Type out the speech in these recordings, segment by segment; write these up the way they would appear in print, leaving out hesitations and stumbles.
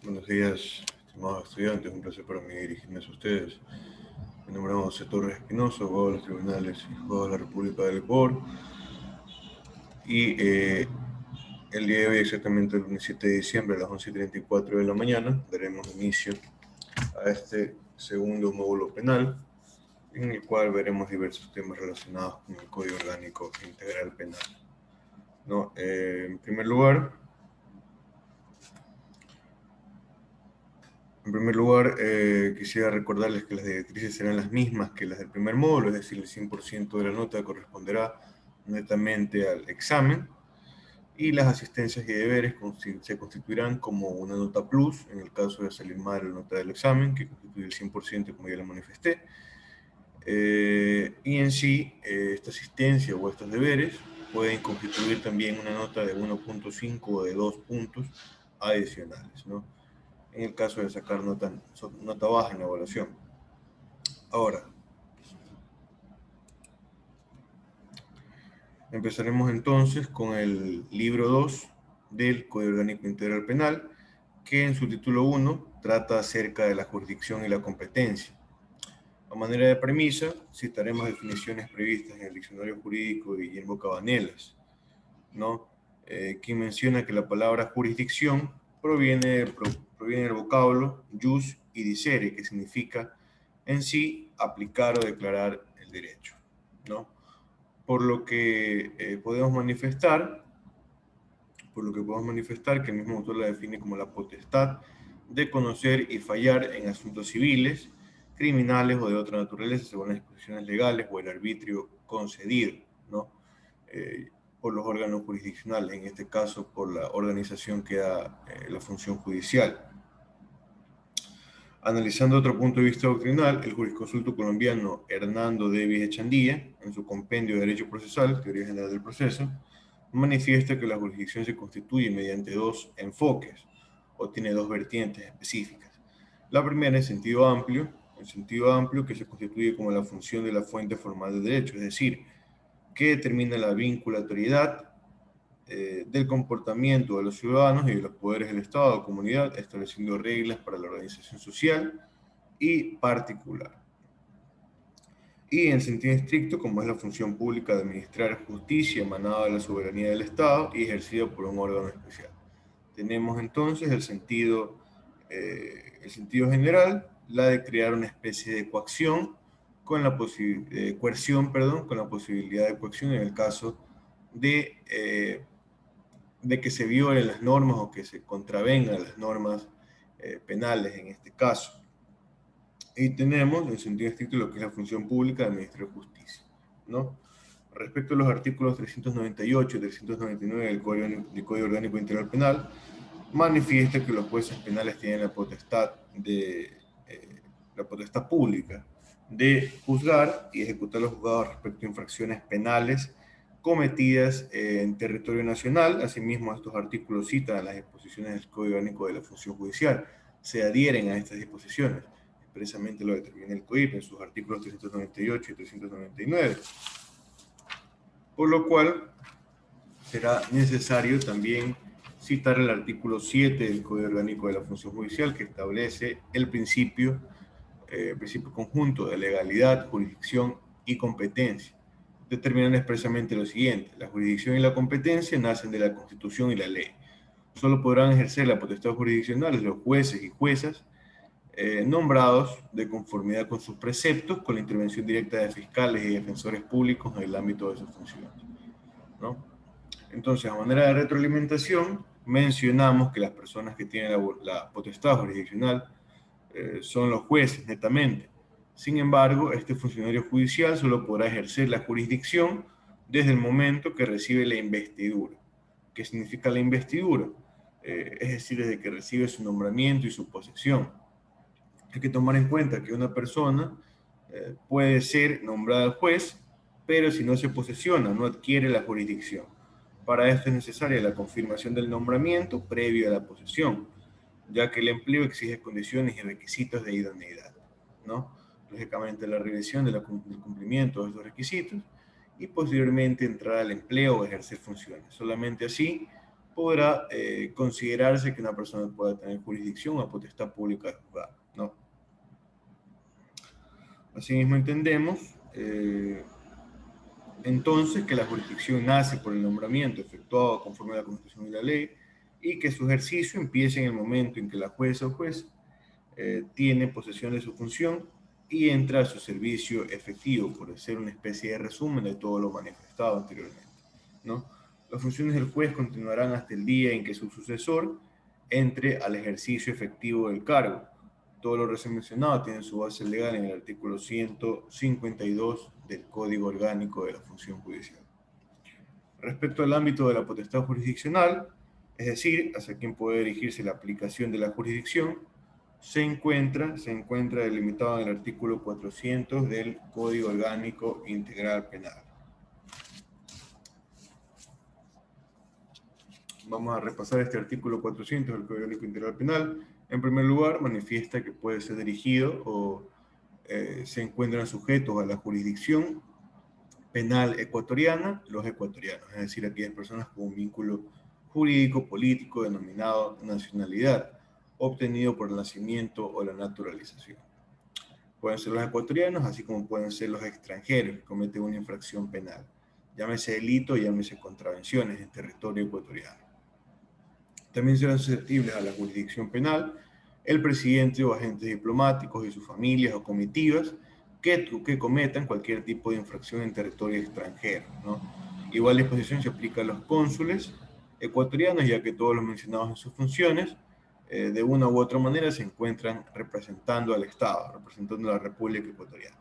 Buenos días, estimados estudiantes. Un placer para mí dirigirme a ustedes. Mi nombre es José Torres Espinosa, abogado de los tribunales y juzgado de la República del Ecuador. Y el día de hoy, exactamente el lunes 7 de diciembre, a las 11:34 de la mañana, daremos inicio a este segundo módulo penal, en el cual veremos diversos temas relacionados con el Código Orgánico Integral Penal. ¿No? En primer lugar, quisiera recordarles que las directrices serán las mismas que las del primer módulo, es decir, el 100% de la nota corresponderá netamente al examen y las asistencias y deberes se constituirán como una nota plus en el caso de salir mal la nota del examen, que constituye el 100% como ya lo manifesté. Y en sí, esta asistencia o estos deberes pueden constituir también una nota de 1.5 o de 2 puntos adicionales, ¿no? En el caso de sacar nota baja en la evaluación. Ahora, empezaremos entonces con el libro 2 del Código Orgánico Integral Penal, que en su título 1 trata acerca de la jurisdicción y la competencia. A manera de premisa, citaremos definiciones previstas en el Diccionario Jurídico de Guillermo Cabanelas, ¿no? Quien menciona que la palabra jurisdicción proviene del vocablo jus y dicere, que significa en sí aplicar o declarar el derecho, ¿no? Por lo que podemos manifestar que el mismo autor la define como la potestad de conocer y fallar en asuntos civiles, criminales o de otra naturaleza según las disposiciones legales o el arbitrio concedido, ¿no? Por los órganos jurisdiccionales, en este caso por la organización que da la función judicial. Analizando otro punto de vista doctrinal, el jurisconsulto colombiano Hernando Davis Echandía, en su compendio de Derecho Procesal, Teoría General del Proceso, manifiesta que la jurisdicción se constituye mediante dos enfoques, o tiene dos vertientes específicas. La primera en sentido amplio que se constituye como la función de la fuente formal del derecho, es decir, que determina la vinculatoriedad del comportamiento de los ciudadanos y de los poderes del Estado o comunidad, estableciendo reglas para la organización social y particular. Y en sentido estricto, como es la función pública de administrar justicia emanada de la soberanía del Estado y ejercida por un órgano especial. Tenemos entonces el sentido general, la de crear una especie de coacción con la posibilidad de coacción en el caso de que se violen las normas o que se contravengan las normas penales en este caso. Y tenemos en sentido estricto lo que es la función pública del Ministerio de Justicia, ¿no? Respecto a los artículos 398 y 399 del Código Orgánico Integral Penal, manifiesta que los jueces penales tienen la potestad pública de juzgar y ejecutar los juzgados respecto a infracciones penales cometidas en territorio nacional. Asimismo, estos artículos citan las disposiciones del Código Orgánico de la Función Judicial, se adhieren a estas disposiciones, expresamente lo determina el COIP en sus artículos 398 y 399, por lo cual será necesario también citar el artículo 7 del Código Orgánico de la Función Judicial, que establece el principio conjunto de legalidad, jurisdicción y competencia, determinando expresamente lo siguiente: la jurisdicción y la competencia nacen de la Constitución y la ley. Solo podrán ejercer la potestad jurisdiccional los jueces y juezas nombrados de conformidad con sus preceptos, con la intervención directa de fiscales y defensores públicos en el ámbito de sus funciones, ¿no? Entonces, a manera de retroalimentación, mencionamos que las personas que tienen la potestad jurisdiccional son los jueces, netamente. Sin embargo, este funcionario judicial solo podrá ejercer la jurisdicción desde el momento que recibe la investidura. ¿Qué significa la investidura? Es decir, desde que recibe su nombramiento y su posesión. Hay que tomar en cuenta que una persona puede ser nombrada juez, pero si no se posesiona, no adquiere la jurisdicción. Para esto es necesaria la confirmación del nombramiento previo a la posesión, ya que el empleo exige condiciones y requisitos de idoneidad, ¿no? Lógicamente, la revisión del cumplimiento de estos requisitos y posteriormente entrar al empleo o ejercer funciones. Solamente así podrá considerarse que una persona pueda tener jurisdicción o potestad pública de juzgar, ¿no? Asimismo entendemos entonces que la jurisdicción nace por el nombramiento efectuado conforme a la Constitución y la ley, y que su ejercicio empieza en el momento en que la jueza o juez tiene posesión de su función y entra a su servicio efectivo, por ser una especie de resumen de todo lo manifestado anteriormente, ¿no? Las funciones del juez continuarán hasta el día en que su sucesor entre al ejercicio efectivo del cargo. Todo lo recién mencionado tiene su base legal en el artículo 152 del Código Orgánico de la Función Judicial. Respecto al ámbito de la potestad jurisdiccional, es decir, hacia quién puede dirigirse la aplicación de la jurisdicción, se encuentra delimitado en el artículo 400 del Código Orgánico Integral Penal. Vamos a repasar este artículo 400 del Código Orgánico Integral Penal. En primer lugar, manifiesta que puede ser dirigido o se encuentran sujetos a la jurisdicción penal ecuatoriana los ecuatorianos, es decir, aquellas personas con un vínculo jurídico, político, denominado nacionalidad, obtenido por el nacimiento o la naturalización. Pueden ser los ecuatorianos, así como pueden ser los extranjeros que cometen una infracción penal, llámese delito, llámese contravenciones en territorio ecuatoriano. También serán susceptibles a la jurisdicción penal el presidente o agentes diplomáticos y sus familias o comitivas que cometan cualquier tipo de infracción en territorio extranjero, ¿no? Igual disposición se aplica a los cónsules ecuatorianos, ya que todos los mencionados en sus funciones, de una u otra manera, se encuentran representando al Estado, representando a la República Ecuatoriana.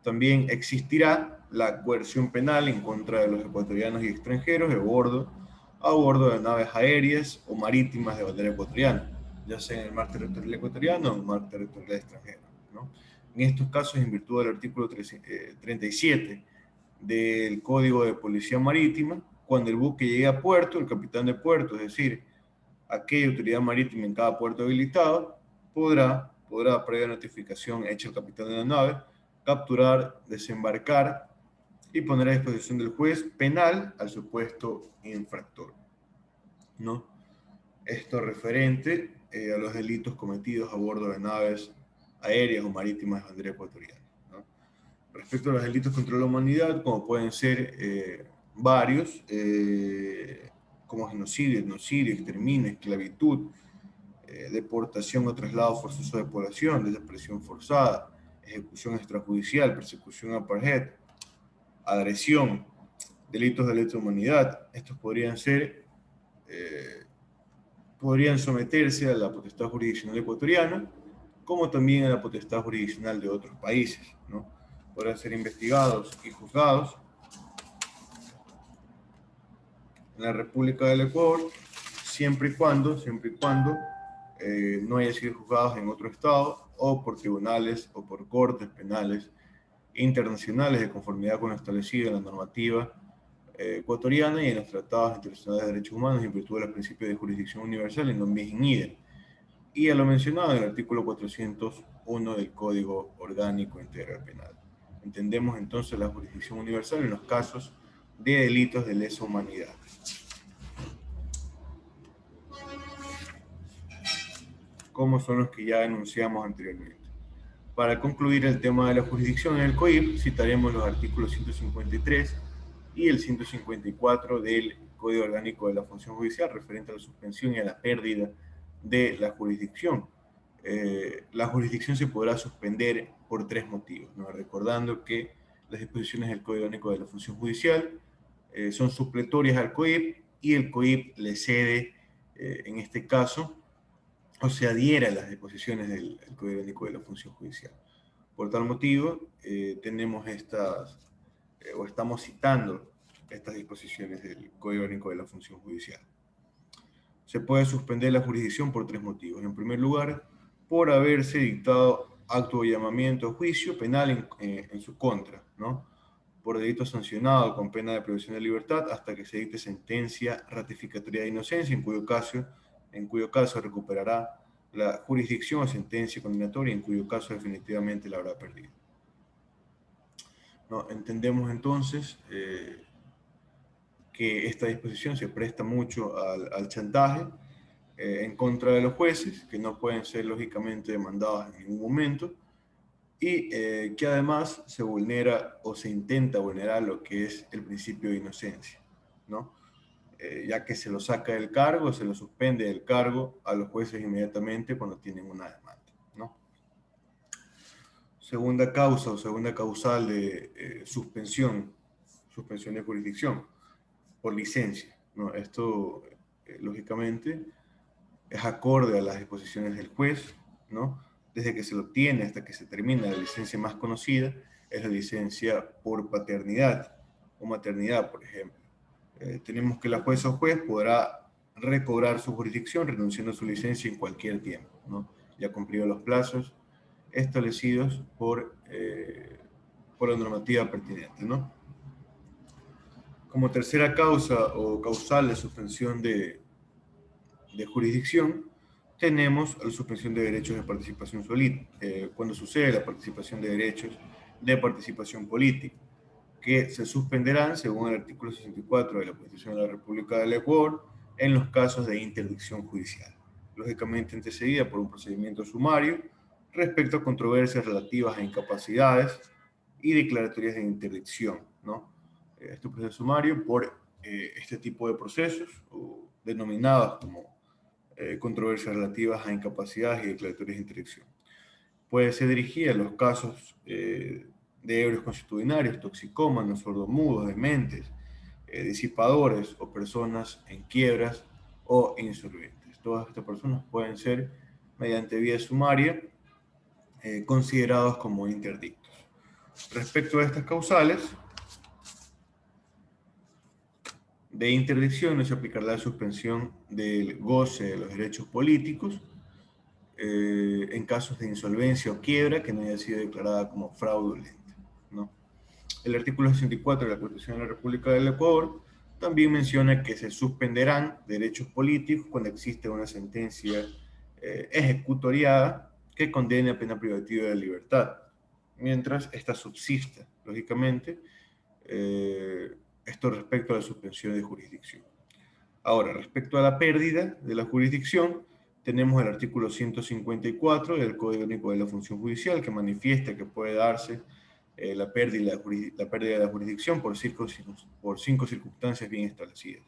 También existirá la coerción penal en contra de los ecuatorianos y extranjeros a bordo de naves aéreas o marítimas de bandera ecuatoriana, ya sea en el mar territorial ecuatoriano o en el mar territorial extranjero, ¿no? En estos casos, en virtud del artículo 37 del Código de Policía Marítima, cuando el buque llegue a puerto, el capitán de puerto, es decir, aquella autoridad marítima en cada puerto habilitado, podrá, previa notificación hecha al capitán de la nave, capturar, desembarcar y poner a disposición del juez penal al supuesto infractor, ¿no? Esto referente a los delitos cometidos a bordo de naves aéreas o marítimas de bandera ecuatoriana, ¿no? Respecto a los delitos contra la humanidad, como pueden ser varios, como genocidio, etnocidio, exterminio, esclavitud, deportación o traslado forzoso de población, desaparición forzada, ejecución extrajudicial, persecución apartheid, agresión, delitos de lesa humanidad. Estos podrían someterse a la potestad jurisdiccional ecuatoriana, como también a la potestad jurisdiccional de otros países, ¿no? Podrán ser investigados y juzgados en la República del Ecuador, siempre y cuando no haya sido juzgados en otro estado o por tribunales o por cortes penales internacionales de conformidad con lo establecido en la normativa ecuatoriana y en los tratados internacionales de derechos humanos en virtud de los principios de jurisdicción universal en non bis in idem, y a lo mencionado en el artículo 401 del Código Orgánico Integral Penal. Entendemos entonces la jurisdicción universal en los casos de delitos de lesa humanidad. Como son los que ya enunciamos anteriormente. Para concluir el tema de la jurisdicción en el COIP, citaremos los artículos 153 y el 154 del Código Orgánico de la Función Judicial referente a la suspensión y a la pérdida de la jurisdicción. La jurisdicción se podrá suspender por tres motivos, ¿no? Recordando que las disposiciones del Código Orgánico de la Función Judicial son supletorias al COIP y el COIP le cede, en este caso, o se adhiere a las disposiciones del Código Orgánico de la Función Judicial. Por tal motivo, tenemos o estamos citando estas disposiciones del Código Orgánico de la Función Judicial. Se puede suspender la jurisdicción por tres motivos. En primer lugar, por haberse dictado acto de llamamiento a juicio penal en su contra, ¿no? Por delito sancionado con pena de privación de libertad hasta que se dicte sentencia ratificatoria de inocencia, en cuyo caso recuperará la jurisdicción o sentencia condenatoria, en cuyo caso definitivamente la habrá perdido. ¿No? Entendemos entonces que esta disposición se presta mucho al chantaje en contra de los jueces, que no pueden ser lógicamente demandados en ningún momento, y que además se vulnera o se intenta vulnerar lo que es el principio de inocencia, ¿no? Ya que se lo saca del cargo, se lo suspende del cargo a los jueces inmediatamente cuando tienen una demanda, ¿no? Segunda causa o segunda causal de suspensión de jurisdicción por licencia, ¿no? Esto, lógicamente, es acorde a las disposiciones del juez, ¿no? Desde que se lo obtiene hasta que se termina la licencia más conocida, es la licencia por paternidad o maternidad, por ejemplo. Tenemos que la jueza o juez podrá recobrar su jurisdicción renunciando a su licencia en cualquier tiempo, ¿no? Ya cumplido los plazos establecidos por la normativa pertinente, ¿no? Como tercera causa o causal de suspensión de jurisdicción, tenemos la suspensión de derechos de participación cuando sucede la participación de derechos de participación política, que se suspenderán según el artículo 64 de la Constitución de la República del Ecuador en los casos de interdicción judicial, lógicamente antecedida por un procedimiento sumario respecto a controversias relativas a incapacidades y declaratorias de interdicción, ¿no? Este proceso sumario por este tipo de procesos, o denominados como controversias relativas a incapacidades y declaratorias de interdicción. Puede ser dirigida a los casos de ebrios constitucionarios, toxicómanos, sordomudos, dementes, disipadores o personas en quiebras o insolventes. Todas estas personas pueden ser, mediante vía sumaria, considerados como interdictos. Respecto a estas causales de interdicción, no se aplicará la suspensión del goce de los derechos políticos en casos de insolvencia o quiebra que no haya sido declarada como fraudulenta, ¿no? El artículo 64 de la Constitución de la República del Ecuador también menciona que se suspenderán derechos políticos cuando existe una sentencia ejecutoriada que condene a pena privativa de libertad, mientras esta subsista, lógicamente, esto respecto a la suspensión de jurisdicción. Ahora, respecto a la pérdida de la jurisdicción, tenemos el artículo 154 del Código Único de la Función Judicial que manifiesta que puede darse la pérdida de la jurisdicción por cinco circunstancias bien establecidas.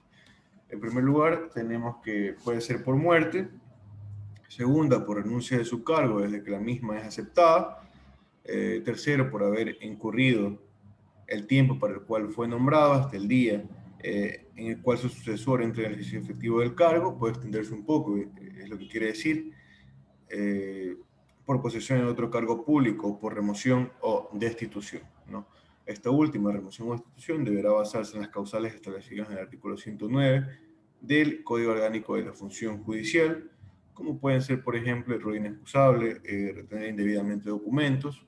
En primer lugar, tenemos que puede ser por muerte. Segunda, por renuncia de su cargo desde que la misma es aceptada. Tercero, por haber incurrido el tiempo para el cual fue nombrado hasta el día en el cual su sucesor entre en el ejercicio efectivo del cargo. Puede extenderse un poco, es lo que quiere decir, por posesión en otro cargo público, por remoción o destitución, ¿no? Esta última, remoción o destitución, deberá basarse en las causales establecidas en el artículo 109 del Código Orgánico de la Función Judicial, como pueden ser, por ejemplo, error inexcusable, retener indebidamente documentos,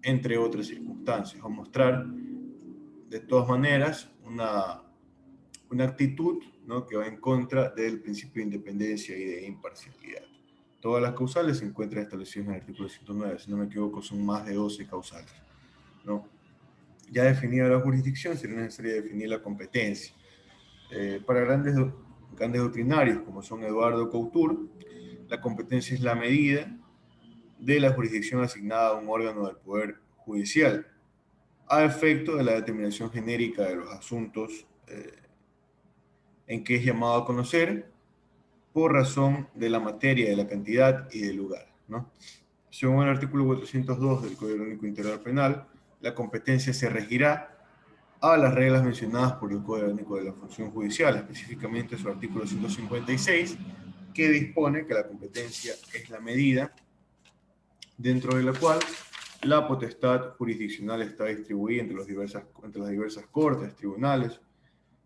entre otras circunstancias, o mostrar de todas maneras una actitud, ¿no?, que va en contra del principio de independencia y de imparcialidad. Todas las causales se encuentran establecidas en el artículo 109, si no me equivoco son más de 12 causales, ¿no? Ya definida la jurisdicción, sería necesario definir la competencia. Para grandes doctrinarios como son Eduardo Couture, la competencia es la medida de la jurisdicción asignada a un órgano del Poder Judicial, a efecto de la determinación genérica de los asuntos en que es llamado a conocer, por razón de la materia, de la cantidad y del lugar, ¿no? Según el artículo 402 del Código Único Integral Penal, la competencia se regirá a las reglas mencionadas por el Código Único de la Función Judicial, específicamente su artículo 156, que dispone que la competencia es la medida dentro de la cual la potestad jurisdiccional está distribuida entre las diversas cortes, tribunales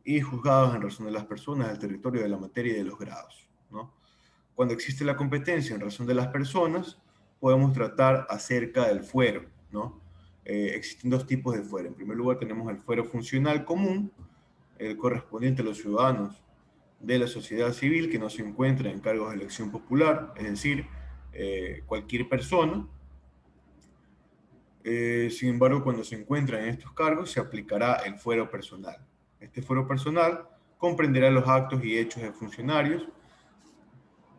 y juzgados en razón de las personas, del territorio, de la materia y de los grados, ¿no? Cuando existe la competencia en razón de las personas, podemos tratar acerca del fuero, ¿no? Existen dos tipos de fuero. En primer lugar, tenemos el fuero funcional común, el correspondiente a los ciudadanos de la sociedad civil que no se encuentra en cargos de elección popular, es decir, cualquier persona. Sin embargo, cuando se encuentra en estos cargos, se aplicará el fuero personal, Este fuero personal comprenderá los actos y hechos de funcionarios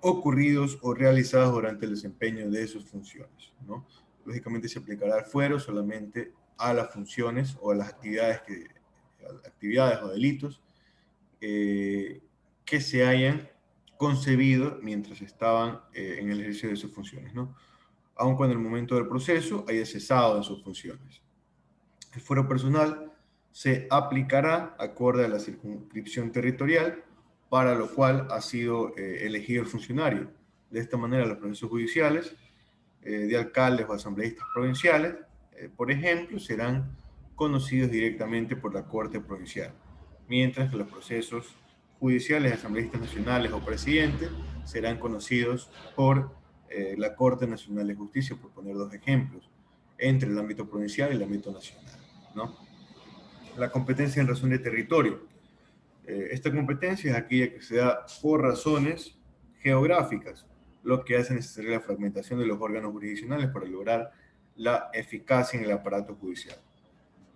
ocurridos o realizados durante el desempeño de sus funciones, ¿no? Lógicamente se aplicará el fuero solamente a las funciones o a las actividades o delitos que se hayan concebido mientras estaban en el ejercicio de sus funciones, ¿no? Aun cuando en el momento del proceso haya cesado en sus funciones. El fuero personal se aplicará acorde a la circunscripción territorial para lo cual ha sido elegido el funcionario. De esta manera, los procesos judiciales de alcaldes o asambleístas provinciales, por ejemplo, serán conocidos directamente por la Corte Provincial, mientras que los procesos judiciales de asambleístas nacionales o presidentes serán conocidos por la Corte Nacional de Justicia, por poner dos ejemplos, entre el ámbito provincial y el ámbito nacional, ¿no? La competencia en razón de territorio. Esta competencia es aquella que se da por razones geográficas, lo que hace necesaria la fragmentación de los órganos jurisdiccionales para lograr la eficacia en el aparato judicial.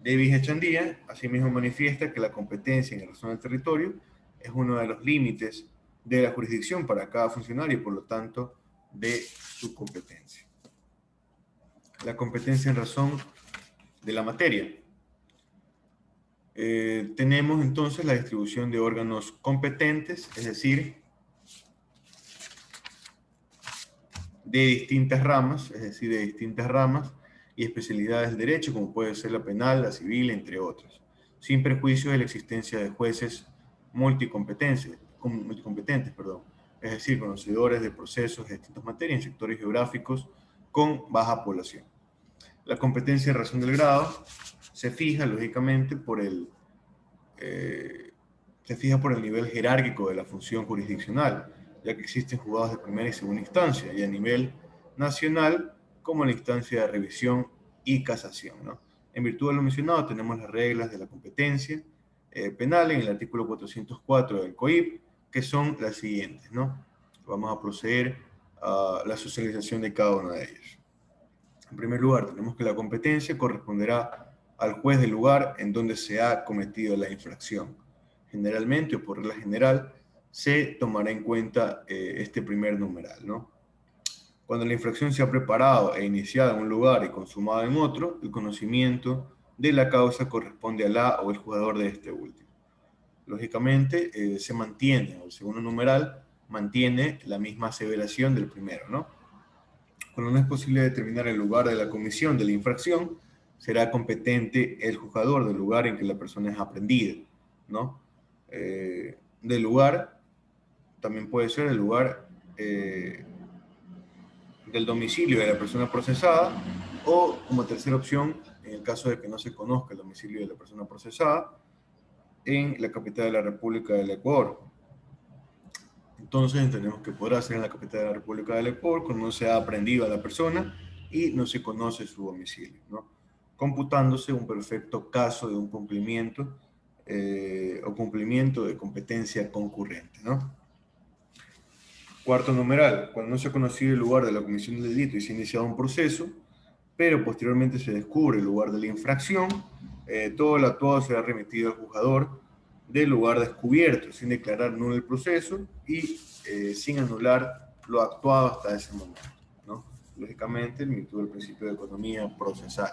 Davis Echandía, asimismo, manifiesta que la competencia en razón del territorio es uno de los límites de la jurisdicción para cada funcionario y, por lo tanto, de su competencia. La competencia en razón de la materia. Tenemos entonces la distribución de órganos competentes, es decir, de distintas ramas, y especialidades del derecho, como puede ser la penal, la civil, entre otras, sin perjuicio de la existencia de jueces multicompetentes, es decir, conocedores de procesos de distintas materias en sectores geográficos con baja población. La competencia en razón del grado se fija, lógicamente, por el nivel jerárquico de la función jurisdiccional, ya que existen juzgados de primera y segunda instancia, y a nivel nacional como la instancia de revisión y casación, ¿no? En virtud de lo mencionado, tenemos las reglas de la competencia penal en el artículo 404 del COIP, que son las siguientes, ¿no? Vamos a proceder a la socialización de cada una de ellas. En primer lugar, tenemos que la competencia corresponderá al juez del lugar en donde se ha cometido la infracción. Generalmente, o por regla general, se tomará en cuenta este primer numeral, ¿no? Cuando la infracción se ha preparado e iniciada en un lugar y consumada en otro, el conocimiento de la causa corresponde a la o el juzgador de este último. Lógicamente, se mantiene, el segundo numeral mantiene la misma aseveración del primero, ¿no? Cuando no es posible determinar el lugar de la comisión de la infracción, será competente el juzgador del lugar en que la persona es aprendida, ¿no? Del lugar, también puede ser el lugar del domicilio de la persona procesada, o como tercera opción, en el caso de que no se conozca el domicilio de la persona procesada, en la capital de la República del Ecuador. Entonces entendemos que podrá ser en la capital de la República del Ecuador cuando no se ha aprendido a la persona y no se conoce su domicilio, ¿no? Computándose un perfecto caso de un cumplimiento o cumplimiento de competencia concurrente, ¿no? Cuarto numeral, cuando no se ha conocido el lugar de la comisión del delito y se ha iniciado un proceso, pero posteriormente se descubre el lugar de la infracción, todo el actuado será remitido al juzgador del lugar descubierto, sin declarar nulo el proceso y sin anular lo actuado hasta ese momento, ¿no? Lógicamente, en virtud del principio de economía procesal.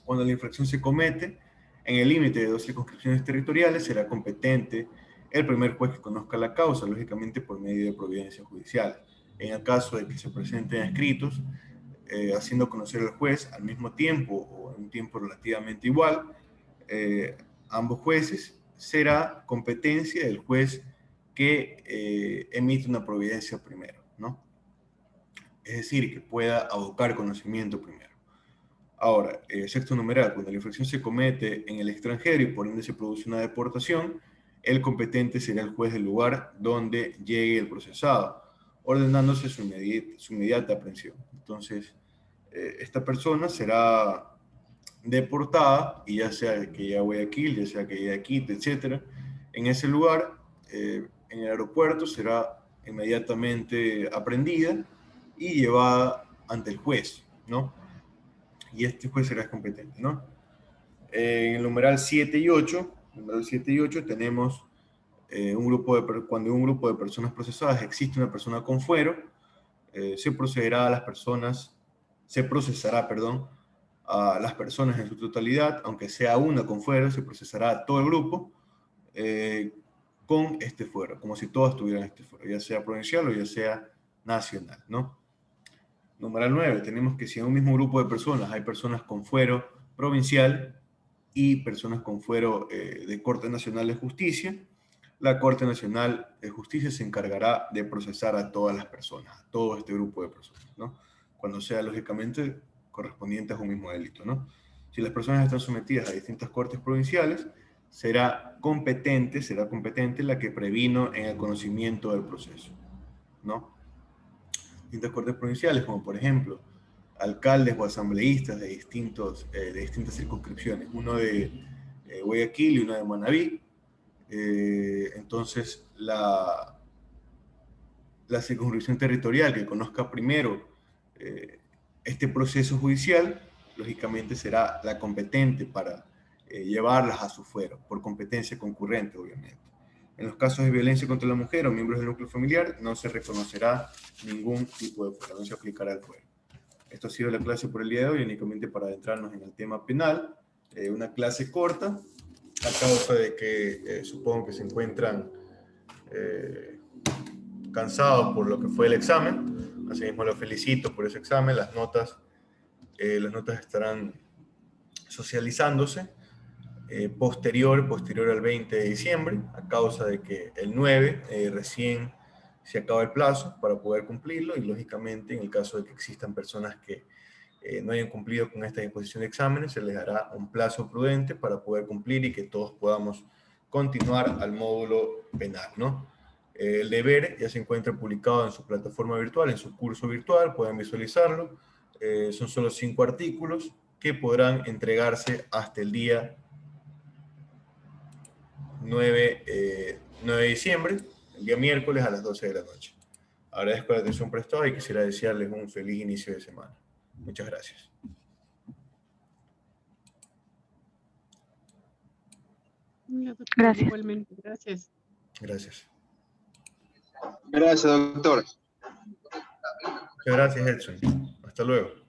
Cuando la infracción se comete en el límite de 2 circunscripciones territoriales, será competente el primer juez que conozca la causa, lógicamente por medio de providencias judiciales. En el caso de que se presenten escritos, haciendo conocer al juez al mismo tiempo o en un tiempo relativamente igual, ambos jueces, será competencia del juez que emite una providencia primero, ¿no? Es decir, que pueda abocar conocimiento primero. Ahora, sexto numeral, cuando la infracción se comete en el extranjero y por ende se produce una deportación, el competente será el juez del lugar donde llegue el procesado, ordenándose su inmediata aprehensión. Entonces, esta persona será deportada, y ya sea que llegue a Guayaquil, ya sea que llegue a Quito, etc., en ese lugar, en el aeropuerto, será inmediatamente aprehendida y llevada ante el juez, ¿no? Y este juez será competente, ¿no? En el numeral 7 y 8 Número 7 y 8 tenemos cuando en un grupo de personas procesadas existe una persona con fuero, se procesará, perdón, a las personas en su totalidad, aunque sea una con fuero, se procesará a todo el grupo con este fuero, como si todos tuvieran este fuero, ya sea provincial o ya sea nacional, ¿no? Número 9, tenemos que si en un mismo grupo de personas hay personas con fuero provincial y personas con fuero de Corte Nacional de Justicia, la Corte Nacional de Justicia se encargará de procesar a todas las personas, a todo este grupo de personas, ¿no? Cuando sea lógicamente correspondientes a un mismo delito, ¿no? Si las personas están sometidas a distintas cortes provinciales, será competente la que previno en el conocimiento del proceso, ¿no? Distintas cortes provinciales, como por ejemplo, alcaldes o asambleístas de distintas circunscripciones, uno de Guayaquil y uno de Manabí. Entonces, la circunscripción territorial que conozca primero este proceso judicial, lógicamente será la competente para llevarlas a su fuero, por competencia concurrente, obviamente. En los casos de violencia contra la mujer o miembros del núcleo familiar, no se reconocerá ningún tipo de fuero, no se aplicará el fuero. Esto ha sido la clase por el día de hoy, únicamente para adentrarnos en el tema penal. Una clase corta, a causa de que supongo que se encuentran cansados por lo que fue el examen. Asimismo, los felicito por ese examen. Las notas estarán socializándose posterior al 20 de diciembre, a causa de que el 9 recién se acaba el plazo para poder cumplirlo, y lógicamente en el caso de que existan personas que no hayan cumplido con esta disposición de exámenes, se les dará un plazo prudente para poder cumplir y que todos podamos continuar al módulo penal, ¿no? El deber ya se encuentra publicado en su plataforma virtual, en su curso virtual, pueden visualizarlo. Son solo 5 artículos que podrán entregarse hasta el día 9 de diciembre, el día miércoles a las 12 de la noche. Agradezco la atención prestada y quisiera desearles un feliz inicio de semana. Muchas gracias. Gracias. Igualmente, gracias. Gracias. Gracias, doctor. Muchas gracias, Edson. Hasta luego.